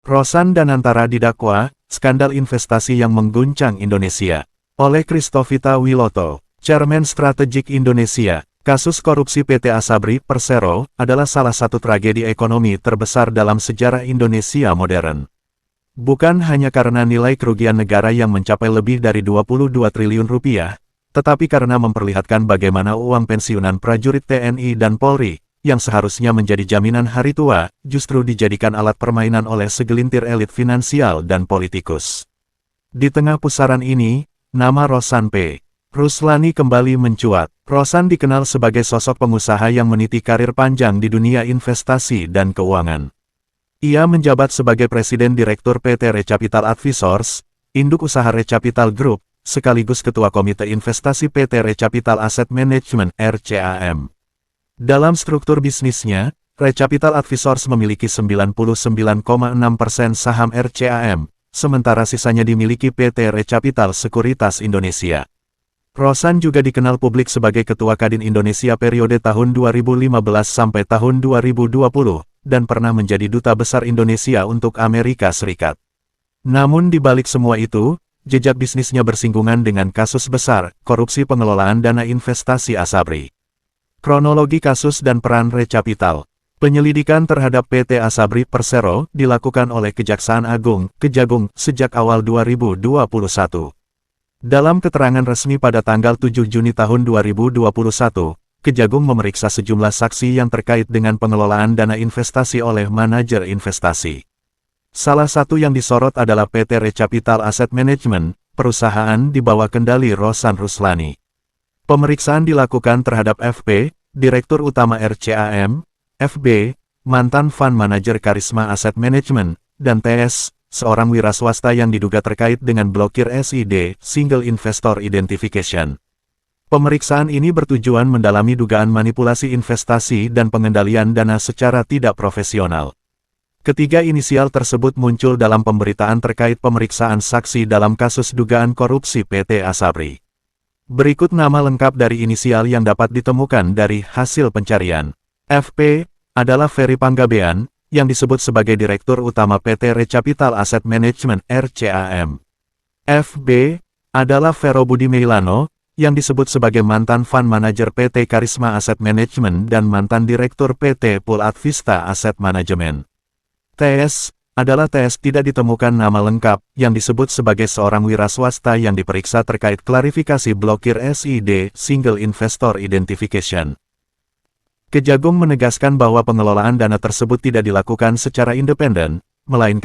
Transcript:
Rosan Danantara didakwa, skandal investasi yang mengguncang Indonesia. Oleh Christovita Wiloto, Chairman Strategic Indonesia, kasus korupsi PT Asabri Persero adalah salah satu tragedi ekonomi terbesar dalam sejarah Indonesia modern. Bukan hanya karena nilai kerugian negara yang mencapai lebih dari 22 triliun rupiah, tetapi karena memperlihatkan bagaimana uang pensiunan prajurit TNI dan Polri, yang seharusnya menjadi jaminan hari tua, justru dijadikan alat permainan oleh segelintir elit finansial dan politikus. Di tengah pusaran ini, nama Rosan P. Ruslani kembali mencuat. Rosan dikenal sebagai sosok pengusaha yang meniti karir panjang di dunia investasi dan keuangan. Ia menjabat sebagai Presiden Direktur PT Recapital Advisors, induk usaha Recapital Group, sekaligus Ketua Komite Investasi PT Recapital Asset Management (RCAM). Dalam struktur bisnisnya, Recapital Advisors memiliki 99,6% saham RCAM, sementara sisanya dimiliki PT Recapital Sekuritas Indonesia. Rosan juga dikenal publik sebagai Ketua Kadin Indonesia periode tahun 2015 sampai tahun 2020, dan pernah menjadi Duta Besar Indonesia untuk Amerika Serikat. Namun di balik semua itu, jejak bisnisnya bersinggungan dengan kasus besar, korupsi pengelolaan dana investasi Asabri. Kronologi kasus dan peran Recapital. Penyelidikan terhadap PT Asabri Persero dilakukan oleh Kejaksaan Agung, Kejagung, sejak awal 2021. Dalam keterangan resmi pada tanggal 7 Juni tahun 2021, Kejagung memeriksa sejumlah saksi yang terkait dengan pengelolaan dana investasi oleh manajer investasi. Salah satu yang disorot adalah PT Recapital Asset Management, perusahaan di bawah kendali Rosan Ruslani. Pemeriksaan dilakukan terhadap FP, Direktur Utama RCAM, FB, mantan Fund Manager Karisma Asset Management, dan TS, seorang wira swasta yang diduga terkait dengan blokir SID, Single Investor Identification. Pemeriksaan ini bertujuan mendalami dugaan manipulasi investasi dan pengendalian dana secara tidak profesional. Ketiga inisial tersebut muncul dalam pemberitaan terkait pemeriksaan saksi dalam kasus dugaan korupsi PT Asabri. Berikut nama lengkap dari inisial yang dapat ditemukan dari hasil pencarian. FP adalah Ferry Panggabean, yang disebut sebagai Direktur Utama PT Recapital Asset Management (RCAM). FB adalah Vero Budi Meilano, yang disebut sebagai mantan Fund Manager PT Karisma Asset Management dan mantan Direktur PT Pool Advista Asset Management. TS adalah TS tidak ditemukan nama lengkap, yang disebut sebagai seorang wira swasta yang diperiksa terkait klarifikasi blokir SID, Single Investor Identification. Kejagung menegaskan bahwa pengelolaan dana tersebut tidak dilakukan secara independen, melainkan